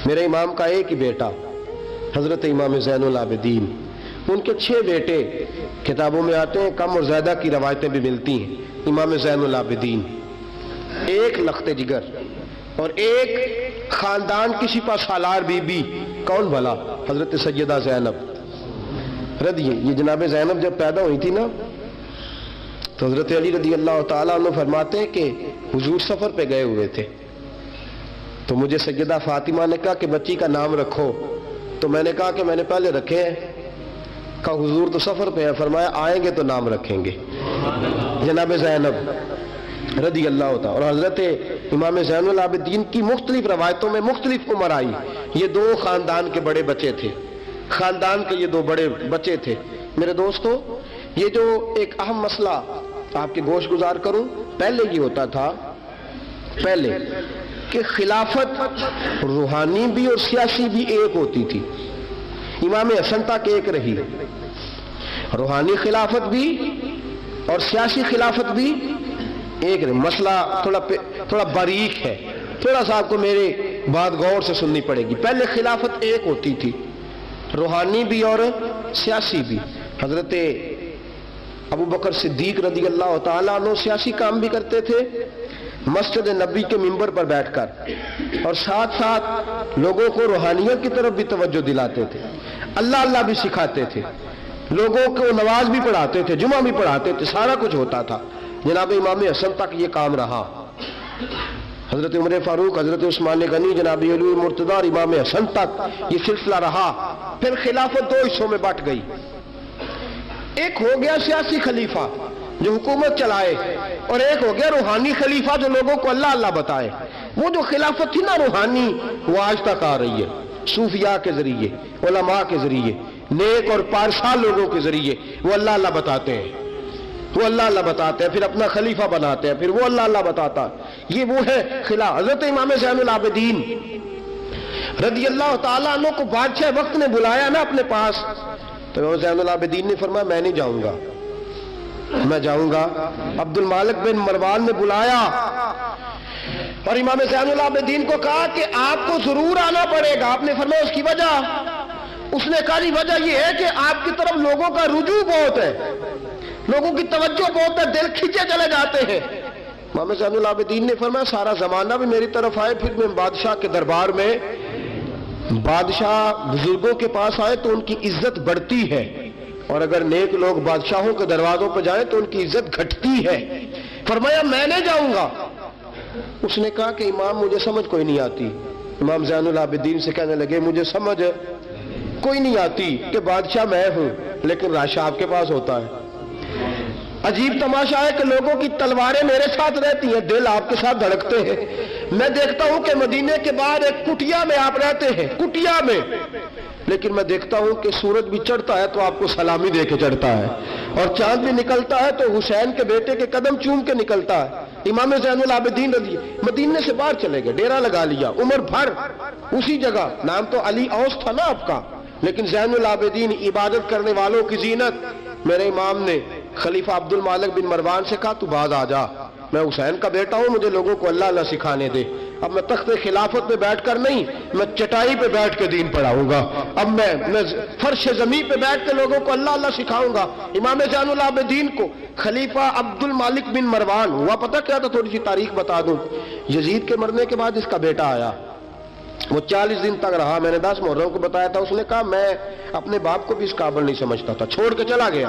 میرے امام کا ایک ہی بیٹا حضرت امام زین العابدین، ان کے 6 بیٹے کتابوں میں آتے ہیں، کم اور زیادہ کی روایتیں بھی ملتی ہیں۔ امام زین العابدین ایک لخت جگر اور ایک خاندان کی سپہ سالار بی بی، کون بھلا؟ حضرت سیدہ زینب یہ جناب زینب جب پیدا ہوئی تھی نا تو حضرت علی رضی اللہ تعالیٰ عنہ فرماتے ہیں کہ حضور سفر پہ گئے ہوئے تھے، تو مجھے سیدہ فاطمہ نے کہا کہ بچی کا نام رکھو، تو میں نے کہا کہ میں نے پہلے رکھے ہیں، کہا حضور تو سفر پہ ہے، فرمایا آئیں گے تو نام رکھیں گے۔ جناب زینب رضی اللہ تعالیٰ اور حضرت امام زین العابدین کی مختلف روایتوں میں مختلف عمر آئی، یہ 2 خاندان کے بڑے بچے تھے، خاندان کے یہ 2 بڑے بچے تھے۔ میرے دوستو، یہ جو ایک اہم مسئلہ آپ کے گوش گزار کروں، پہلے یہ ہوتا تھا پہلے کہ خلافت روحانی بھی اور سیاسی بھی ایک ہوتی تھی، امام حسن تک ایک رہی، روحانی خلافت بھی اور سیاسی خلافت بھی ایک رہی۔ مسئلہ تھوڑا باریک ہے، تھوڑا سا آپ کو میرے بات غور سے سننی پڑے گی۔ پہلے خلافت ایک ہوتی تھی، روحانی بھی اور سیاسی بھی۔ حضرت ابو بکر صدیق رضی اللہ تعالیٰ عنہ سیاسی کام بھی کرتے تھے مسجد نبی کے منبر پر بیٹھ کر، اور ساتھ ساتھ لوگوں کو روحانیت کی طرف بھی توجہ دلاتے تھے، اللہ اللہ بھی سکھاتے تھے، لوگوں کو نماز بھی پڑھاتے تھے، جمعہ بھی پڑھاتے تھے، سارا کچھ ہوتا تھا۔ جناب امام حسن تک یہ کام رہا، حضرت عمر فاروق، حضرت عثمان غنی، جناب علی مرتضیٰ اور امام حسن تک یہ سلسلہ رہا۔ پھر خلافت 2 حصوں میں بٹ گئی، ایک ہو گیا سیاسی خلیفہ جو حکومت چلائے، اور ایک ہو گیا روحانی خلیفہ جو لوگوں کو اللہ اللہ بتائے۔ وہ جو خلافت تھی نا روحانی، وہ آج تک آ رہی ہے، صوفیاء کے ذریعے، علماء کے ذریعے، نیک اور پارسال لوگوں کے ذریعے وہ اللہ اللہ بتاتے ہیں، وہ اللہ اللہ بتاتے ہیں، پھر اپنا خلیفہ بناتے ہیں، پھر وہ اللہ اللہ بتاتا ہے۔ یہ وہ ہے خلاف۔ حضرت امام زین العابدین رضی اللہ تعالیٰ عنہ کو بادشاہ وقت نے بلایا نا اپنے پاس، تو زین العابدین نے فرمایا میں نہیں جاؤں گا، میں جاؤں گا۔ عبد المالک بن مروان نے بلایا اور امام زین العابدین کو کہا کہ آپ کو ضرور آنا پڑے گا۔ آپ نے فرمایا اس کی وجہ؟ اس نے کہا جی وجہ یہ ہے کہ آپ کی طرف لوگوں کا رجوع بہت ہے، لوگوں کی توجہ بہت ہے، دل کھینچے چلے جاتے ہیں۔ امام زین العابدین نے فرمایا سارا زمانہ بھی میری طرف آئے، پھر میں بادشاہ کے دربار میں، بادشاہ بزرگوں کے پاس آئے تو ان کی عزت بڑھتی ہے، اور اگر نیک لوگ بادشاہوں کے دروازوں پہ جائیں تو ان کی عزت گھٹتی ہے۔ فرمایا میں نہیں جاؤں گا۔ اس نے کہا کہ امام مجھے سمجھ کوئی نہیں آتی۔ امام زین العابدین سے کہنے لگے مجھے سمجھ کوئی نہیں آتی کہ بادشاہ میں ہوں لیکن راشا آپ کے پاس ہوتا ہے۔ عجیب تماشا ہے کہ لوگوں کی تلواریں میرے ساتھ رہتی ہیں، دل آپ کے ساتھ دھڑکتے ہیں۔ میں دیکھتا ہوں کہ مدینے کے بعد ایک کٹیا میں آپ رہتے ہیں، کٹیا میں، لیکن میں دیکھتا ہوں کہ سورج بھی چڑھتا ہے تو آپ کو سلامی دے کے چڑھتا ہے، اور چاند بھی نکلتا ہے تو حسین کے بیٹے کے قدم چوم کے نکلتا ہے۔ امام زین العابدین رضی مدینے سے باہر چلے گئے، ڈیرا لگا لیا، عمر بھر اسی جگہ، نام تو علی اوس تھا نا آپ کا، لیکن زین العابدین عبادت کرنے والوں کی زینت۔ میرے امام نے خلیفہ عبد المالک بن مروان سے کہا تو باز آ جا، میں حسین کا بیٹا ہوں، مجھے لوگوں کو اللہ اللہ سکھانے دے۔ اب میں تخت خلافت پہ بیٹھ کر نہیں، میں چٹائی پہ بیٹھ کے دین پڑھاؤں گا، اب میں فرش زمین پہ بیٹھ کے لوگوں کو اللہ اللہ سکھاؤں گا۔ امام زین العابدین کو خلیفہ عبد المالک بن مروان ہوا پتہ کیا تھا؟ تھوڑی سی تاریخ بتا دوں۔ یزید کے مرنے کے بعد اس کا بیٹا آیا، وہ 40 دن تک رہا، میں نے 10 محرم کو بتایا تھا۔ اس نے کہا میں اپنے باپ کو بھی اس قابل نہیں سمجھتا تھا، چھوڑ کے چلا گیا۔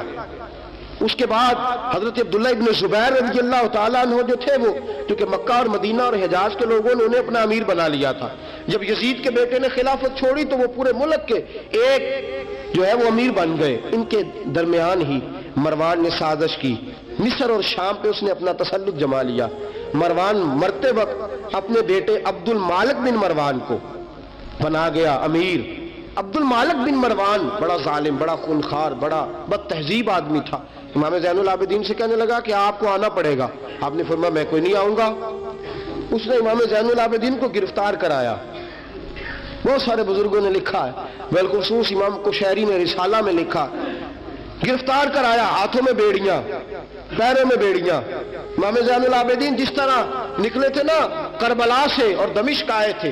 اس کے بعد حضرت عبداللہ ابن زبیر رضی اللہ تعالیٰ عنہ جو تھے، وہ کیونکہ مکہ اور مدینہ اور حجاز کے لوگوں نے انہیں اپنا امیر بنا لیا تھا، جب یزید کے بیٹے نے خلافت چھوڑی تو وہ پورے ملک کے ایک جو ہے وہ امیر بن گئے۔ ان کے درمیان ہی مروان نے سازش کی، مصر اور شام پہ اس نے اپنا تسلط جما لیا۔ مروان مرتے وقت اپنے بیٹے عبد المالک بن مروان کو بنا گیا امیر۔ عبد المالک بن مروان بڑا ظالم، بڑا خونخوار، بڑا بد تہذیب آدمی تھا۔ امام زین العابدین سے کہنے لگا کہ آپ کو آنا پڑے گا۔ آپ نے فرمایا میں کوئی نہیں آؤں گا۔ اس نے امام زین العابدین کو گرفتار کرایا۔ بہت سارے بزرگوں نے لکھا ہے، بالخصوص امام کشیری نے رسالہ میں لکھا، گرفتار کرایا، ہاتھوں میں بیڑیاں، پیروں میں بیڑیاں۔ امام زین العابدین جس طرح نکلے تھے نا کربلا سے اور دمشق آئے تھے،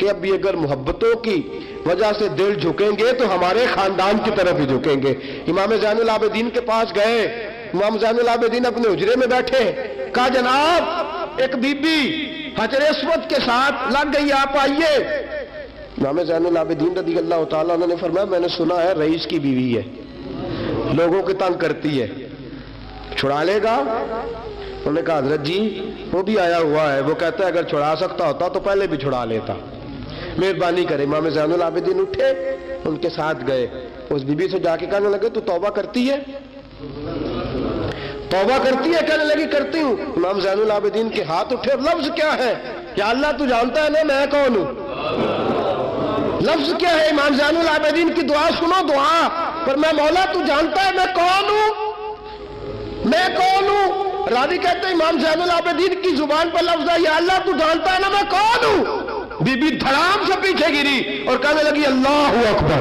کہ اب بھی اگر محبتوں کی وجہ سے دل جھکیں گے تو ہمارے خاندان کی طرف ہی جھکیں گے۔ امام زین العابدین کے پاس گئے، امام زین العابدین اپنے حجرے میں بیٹھے، کہا جناب ایک بی بی حجر اسود کے ساتھ لگ گئی، آپ آئیے۔ امام زین العابدین رضی اللہ تعالیٰ عنہ نے فرمایا میں نے سنا ہے رئیس کی بیوی ہے، لوگوں کو تنگ کرتی ہے، چھڑا لے گا؟ انہوں نے کہا حضرت جی وہ بھی آیا ہوا ہے، وہ کہتا ہے اگر چھڑا سکتا ہوتا تو پہلے بھی چھڑا لیتا، مہربانی کرے۔ امام زین العابدین اٹھے، ان کے ساتھ گئے، اس بی بی سے جا کے کہنے لگے تو توبہ کرتی ہے؟ توبہ کرتی ہے؟ کہنے لگی کرتی ہوں۔ امام زین العابدین کے ہاتھ اٹھے، لفظ کیا ہے؟ یا اللہ تو جانتا ہے نا میں کون ہوں؟ لفظ کیا ہے؟ امام زین العابدین کی دعا سنو، دعا پر میں مولا تو جانتا ہے میں کون ہوں، میں کون ہوں؟ راوی کہتے ہیں امام زین العابدین کی زبان پر لفظ ہے یا اللہ تو جانتا ہے نا میں کون ہوں۔ بی بی دھڑام سے پیچھے گری اور کہنے لگی اللہ اکبر،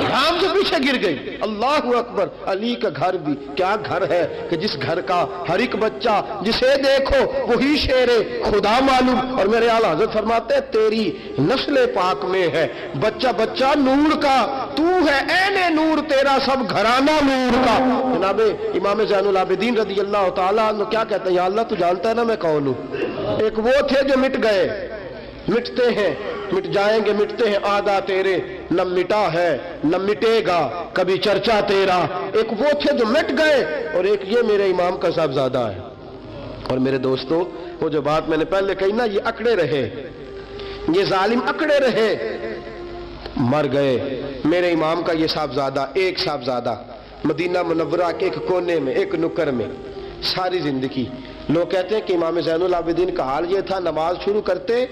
دھڑام سے پیچھے گر گئی، اللہ اکبر۔ علی کا گھر بھی کیا گھر ہے کہ جس گھر کا ہر ایک بچہ جسے دیکھو وہی شیر خدا معلوم۔ اور میرے اعلیٰ حضرت فرماتے ہیں تیری نسل پاک میں ہے بچہ بچہ نور کا، تو ہے عین نور، تیرا سب گھرانہ نور کا۔ جناب امام زین العابدین رضی اللہ تعالیٰ عنہ کیا کہتے ہیں؟ یا اللہ تو جانتا ہے نا میں کون ہوں۔ ایک وہ تھے جو مٹ گئے، مٹتے ہیں، مٹ جائیں گے، مٹتے ہیں آدھا تیرے، نہ مٹا ہے نہ مٹے گا کبھی چرچا تیرا۔ ایک وہ تھے جو مٹ گئے اور ایک یہ میرے امام کا صاحبزادہ ہے۔ اور میرے دوستو وہ جو بات میں نے پہلے کہی نا، یہ اکڑے رہے، یہ ظالم اکڑے رہے، مر گئے۔ میرے امام کا یہ صاحبزادہ، ایک صاحبزادہ مدینہ منورہ کے ایک کونے میں، ایک نکر میں ساری زندگی۔ لوگ کہتے ہیں کہ امام زین العابدین کا حال یہ تھا نماز شروع کرتے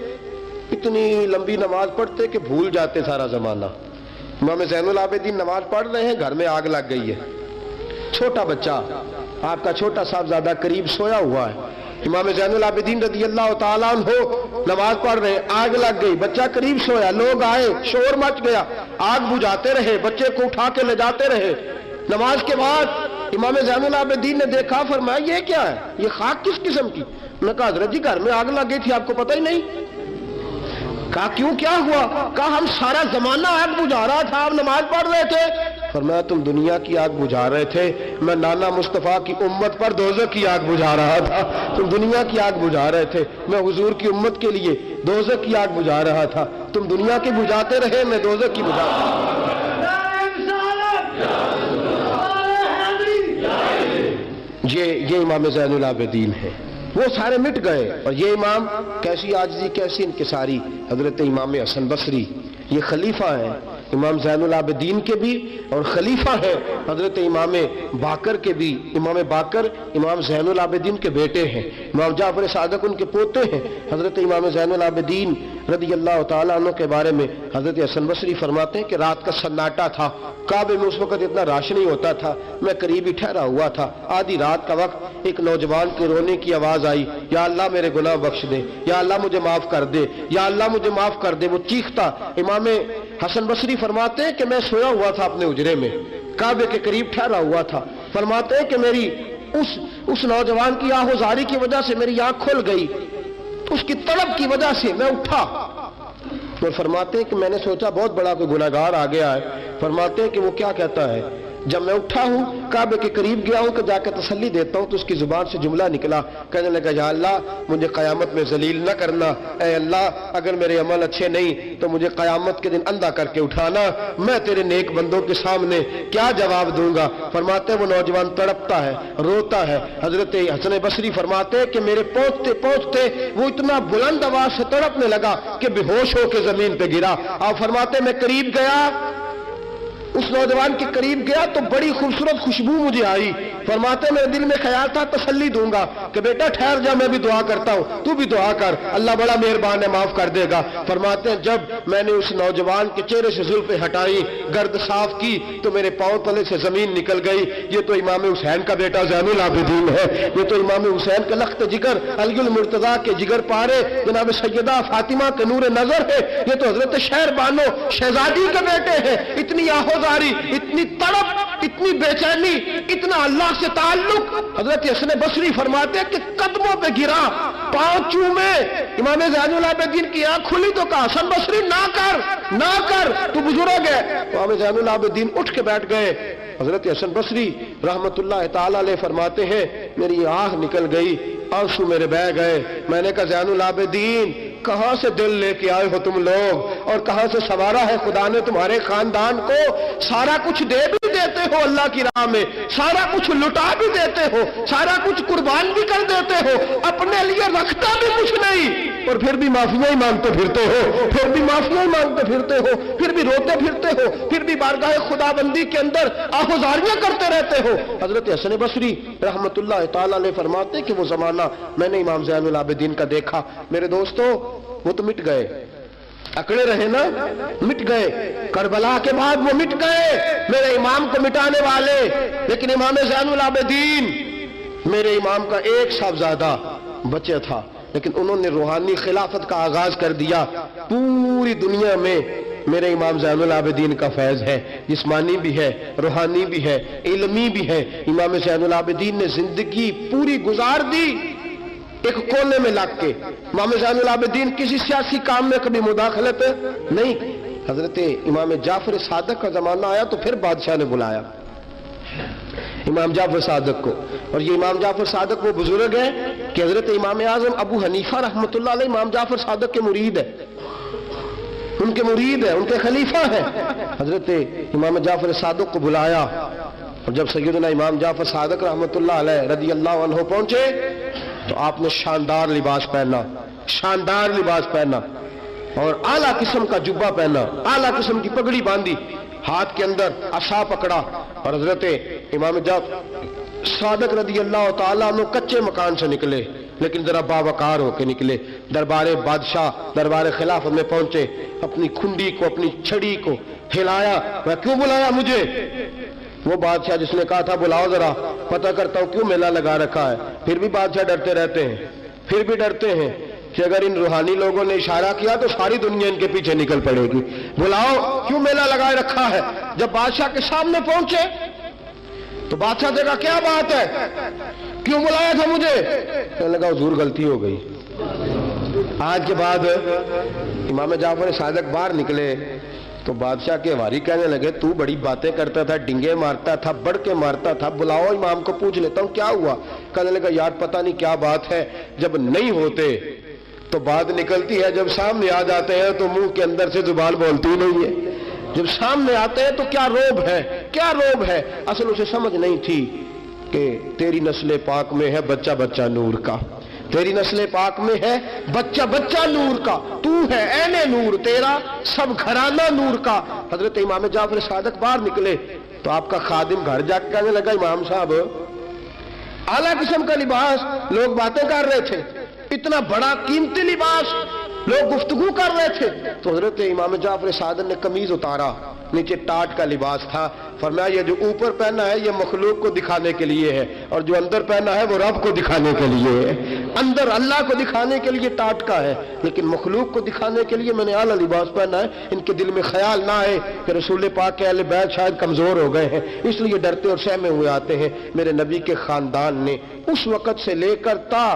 اتنی لمبی نماز پڑھتے کہ بھول جاتے سارا زمانہ۔ امام زین العابدین نماز پڑھ رہے ہیں، گھر میں آگ لگ گئی ہے، چھوٹا بچہ آپ کا چھوٹا صاحبزادہ قریب سویا ہوا ہے۔ امام زین العابدین رضی اللہ تعالیٰ عنہ نماز پڑھ رہے ہیں، آگ لگ گئی، بچہ قریب سویا، لوگ آئے، شور مچ گیا، آگ بجھاتے رہے، بچے کو اٹھا کے لے جاتے رہے۔ نماز کے بعد امام زین العابدین نے دیکھا، فرمایا یہ کیا ہے، یہ خاک کس قسم کی؟ انہوں نے کہا حضرت جی گھر میں آگ لگ گئی تھی، آپ کو پتہ ہی نہیں؟ کہا کیوں، کیا ہوا؟ کہا ہم سارا زمانہ آگ بجھا رہا تھا، آپ نماز پڑھ رہے تھے۔ فرمایا تم دنیا کی آگ بجھا رہے تھے، میں نانا مصطفیٰ کی امت پر دوزخ کی آگ بجھا رہا تھا۔ تم دنیا کی آگ بجھا رہے تھے، میں حضور کی امت کے لیے دوزخ کی آگ بجھا رہا تھا۔ تم دنیا کی بجھاتے رہے، میں دوزخ کی بجھا رہا تھا۔ یہ امام زین العابدین ہے، وہ سارے مٹ گئے۔ اور یہ امام کیسی عاجزی، کیسی انکساری، حضرت امام حسن بصری، یہ خلیفہ ہیں امام زین العابدین کے بھی اور خلیفہ ہیں حضرت امام باقر کے بھی۔ امام باقر امام زین العابدین کے بیٹے ہیں، امام جعفر صادق ان کے پوتے ہیں۔ حضرت امام زین العابدین رضی اللہ تعالیٰ عنہ کے بارے میں حضرت حسن بصری فرماتے ہیں کہ رات کا سناٹا تھا، کعبے میں اس وقت اتنا رش نہیں ہوتا تھا، میں قریب ہی ٹھہرا ہوا تھا، آدھی رات کا وقت ایک نوجوان کے رونے کی آواز آئی، یا اللہ میرے گناہ بخش دے، یا اللہ مجھے معاف کر دے، یا اللہ مجھے معاف کر دے۔ وہ چیختا۔ امام حسن بصری فرماتے ہیں کہ میں سویا ہوا تھا اپنے حجرے میں، کعبے کے قریب ٹھہرا ہوا تھا۔ فرماتے ہیں کہ میری اس نوجوان کی آہوزاری کی وجہ سے میری آنکھ کھل گئی، اس کی طلب کی وجہ سے میں اٹھا۔ اور فرماتے ہیں کہ میں نے سوچا بہت بڑا کوئی گناہگار آ گیا ہے۔ فرماتے ہیں کہ وہ کیا کہتا ہے، جب میں اٹھا ہوں کعبے کے قریب گیا ہوں کہ جا کے تسلی دیتا ہوں تو اس کی زبان سے جملہ نکلا، کہنے لگا یا اللہ مجھے قیامت میں ذلیل نہ کرنا، اے اللہ اگر میرے عمل اچھے نہیں تو مجھے قیامت کے دن اندھا کر کے اٹھانا، میں تیرے نیک بندوں کے سامنے کیا جواب دوں گا۔ فرماتے ہیں وہ نوجوان تڑپتا ہے، روتا ہے۔ حضرت حسن بصری فرماتے ہیں کہ میرے پہنچتے پہنچتے وہ اتنا بلند آواز سے تڑپنے لگا کہ بے ہوش ہو کے زمین پہ گرا۔ آپ فرماتے ہیں میں قریب گیا، اس نوجوان کے قریب گیا تو بڑی خوبصورت خوشبو مجھے آئی۔ فرماتے میرے دل میں خیال تھا تسلی دوں گا کہ بیٹا ٹھہر جا، میں بھی دعا کرتا ہوں، تو بھی دعا کر، اللہ بڑا مہربان ہے معاف کر دے گا۔ فرماتے ہیں جب میں نے اس نوجوان کے چہرے سے زلفیں ہٹائی، گرد صاف کی تو میرے پاؤں تلے سے زمین نکل گئی۔ یہ تو امام حسین کا بیٹا زین العابدین ہے، یہ تو امام حسین کا لخت جگر، علی المرتضیٰ کے جگر پارے جناب سیدہ فاطمہ کے نور نظر ہے، یہ تو حضرت شہر بانو شہزادی کے بیٹے ہیں۔ اتنی آہوزاری، اتنی تڑپ اتنی بے چینی، اتنا اللہ سے تعلق. حضرت حسن بصری فرماتے کہ قدموں پہ گرا، پاؤں چومے. امام زین العابدین کی آنکھ کھلی تو کہا حسن بصری نہ کر تو بزرگ ہے. امام زین العابدین اٹھ کے بیٹھ گئے. حضرت حسن بصری رحمت اللہ تعالی علیہ فرماتے ہیں میری آنکھ نکل گئی، آنسو میرے بہہ گئے. میں نے کہا زین العابدین کہاں سے دل لے کے آئے ہو تم لوگ، اور کہاں سے سنوارا ہے خدا نے تمہارے خاندان کو؟ سارا کچھ دے بھی دیتے ہو اللہ کی راہ میں، سارا کچھ لٹا بھی دیتے ہو، سارا کچھ قربان بھی کر دیتے ہو، اپنے لیے رکھتا بھی کچھ نہیں، اور پھر بھی معافیاں ہی مانگتے پھرتے ہو، پھر بھی معافیاں ہی مانگتے پھرتے ہو، پھر بھی روتے پھرتے ہو، پھر بھی بارگاہ خدا بندی کے اندر آہوزاریاں کرتے رہتے ہو. حضرت حسن بصری رحمت اللہ تعالی علیہ فرماتے کہ وہ زمانہ میں نے امام زین العابدین کا دیکھا. میرے دوستو وہ تو مٹ گئے، اکڑے رہے نا، مٹ گئے. کربلا کے بعد وہ مٹ گئے، میرے امام کو مٹانے والے. لیکن امام زین العابدین میرے امام کا ایک صاحبزادہ بچہ تھا، لیکن انہوں نے روحانی خلافت کا آغاز کر دیا. پوری دنیا میں میرے امام زین العابدین کا فیض ہے، جسمانی بھی ہے، روحانی بھی ہے، علمی بھی ہے. امام زین العابدین نے زندگی پوری گزار دی ایک کونے میں لگ کے. امام زین العابدین کسی سیاسی کام میں کبھی مداخلت نہیں. حضرت امام جعفر صادق کا زمانہ آیا تو پھر بادشاہ نے بلایا امام جعفر صادق کو. اور یہ امام جعفر صادق وہ بزرگ ہیں کہ حضرت امام اعظم ابو حنیفہ رحمۃ اللہ علیہ امام جعفر صادق کے مرید ہے، ان کے مرید ہے، ان کے خلیفہ ہیں. حضرت امام جعفر صادق کو بلایا، اور جب سیدنا امام جعفر صادق رحمۃ اللہ علیہ رضی اللہ عنہ پہنچے تو آپ نے شاندار لباس پہنا اور اعلیٰ قسم کا جبہ پہنا، اعلیٰ قسم کی پگڑی باندھی، ہاتھ کے اندر عصا پکڑا. اور حضرت امام جعفر صادق رضی اللہ تعالیٰ عنہ کچے مکان سے نکلے، لیکن ذرا باوقار ہو کے نکلے. دربار بادشاہ، دربار خلافت میں پہنچے، اپنی کھنڈی کو، اپنی چھڑی کو ہلایا. میں کیوں بلایا مجھے؟ وہ بادشاہ جس نے کہا تھا بلاؤ ذرا پتہ کرتا ہوں کیوں میلہ لگا رکھا ہے. پھر بھی بادشاہ ڈرتے رہتے ہیں، پھر بھی ڈرتے ہیں کہ اگر ان روحانی لوگوں نے اشارہ کیا تو ساری دنیا ان کے پیچھے نکل پڑے گی. بلاؤ کیوں میلہ لگائے رکھا ہے. جب بادشاہ کے سامنے پہنچے تو بادشاہ سے کہا کیا بات ہے، کیوں بلایا تھا مجھے؟ کہنے لگا حضور غلطی ہو گئی. آج کے بعد امام جعفر صادق باہر نکلے تو بادشاہ کے واری کہنے لگے تو بڑی باتیں کرتا تھا، ڈنگے مارتا تھا، بڑھ کے مارتا تھا، بلاؤ امام کو پوچھ لیتا ہوں کیا ہوا. کہنے لگا یار پتہ نہیں کیا بات ہے، جب نہیں ہوتے تو بات نکلتی ہے، جب سامنے آ جاتے ہیں تو منہ کے اندر سے زبان بولتی نہیں ہے. جب سامنے آتے ہیں تو کیا روب ہے، کیا روب ہے. اصل اسے سمجھ نہیں تھی کہ تیری نسل پاک میں ہے بچہ بچہ نور کا، تیری نسل پاک میں ہے بچہ بچہ نور کا، تو ہے عین نور، تیرا سب گھرانہ نور کا. حضرت امام جعفر صادق باہر نکلے تو آپ کا خادم گھر جا کے کہنے لگا امام صاحب اعلیٰ قسم کا لباس، لوگ باتیں کر رہے تھے، اتنا بڑا قیمتی لباس، لوگ گفتگو کر رہے تھے. تو حضرت امام جعفر صادق نے قمیض اتارا، نیچے ٹاٹ کا لباس تھا. فرمایا یہ جو اوپر پہنا ہے یہ مخلوق کو دکھانے کے لیے ہے، اور جو اندر پہنا ہے وہ رب کو دکھانے کے لیے ہے. اندر اللہ کو دکھانے کے لیے ٹاٹ کا ہے، لیکن مخلوق کو دکھانے کے لیے میں نے اعلیٰ لباس پہنا ہے. ان کے دل میں خیال نہ آئے کہ رسول پاک کے اہل بیت شاید کمزور ہو گئے ہیں، اس لیے ڈرتے اور سہمے ہوئے آتے ہیں. میرے نبی کے خاندان نے اس وقت سے لے کر تا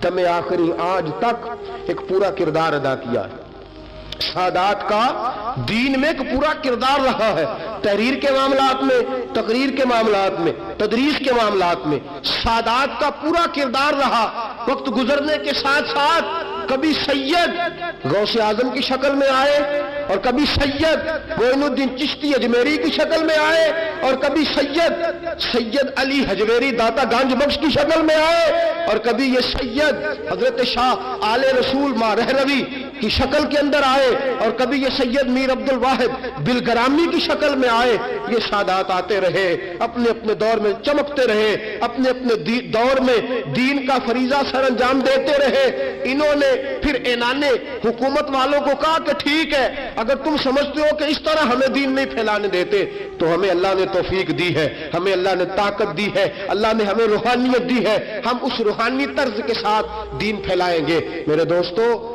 دم آخری آج تک ایک پورا کردار ادا کیا ہے. سادات کا دین میں ایک پورا کردار رہا ہے. تحریر کے معاملات میں، تقریر کے معاملات میں، تدریس کے معاملات میں سادات کا پورا کردار رہا. وقت گزرنے کے ساتھ ساتھ کبھی سید غوث اعظم کی شکل میں آئے، اور کبھی سید معین الدین چشتی اجمیری کی شکل میں آئے، اور کبھی سید علی حجویری داتا گنج بخش کی شکل میں آئے، اور کبھی یہ سید حضرت شاہ آل رسول ماں رہروی کی شکل کے اندر آئے، اور کبھی یہ سید میر عبد الواحد بلگرامی کی شکل میں آئے. یہ سادات آتے رہے، اپنے اپنے دور میں چمکتے رہے، اپنے اپنے دور میں دین کا فریضہ سر انجام دیتے رہے. انہوں نے پھر اعلان حکومت والوں کو کہا کہ ٹھیک ہے اگر تم سمجھتے ہو کہ اس طرح ہمیں دین نہیں پھیلانے دیتے تو ہمیں اللہ نے توفیق دی ہے، ہمیں اللہ نے طاقت دی ہے، اللہ نے ہمیں روحانیت دی ہے، ہم اس روحانی طرز کے ساتھ دین پھیلائیں گے. میرے دوستو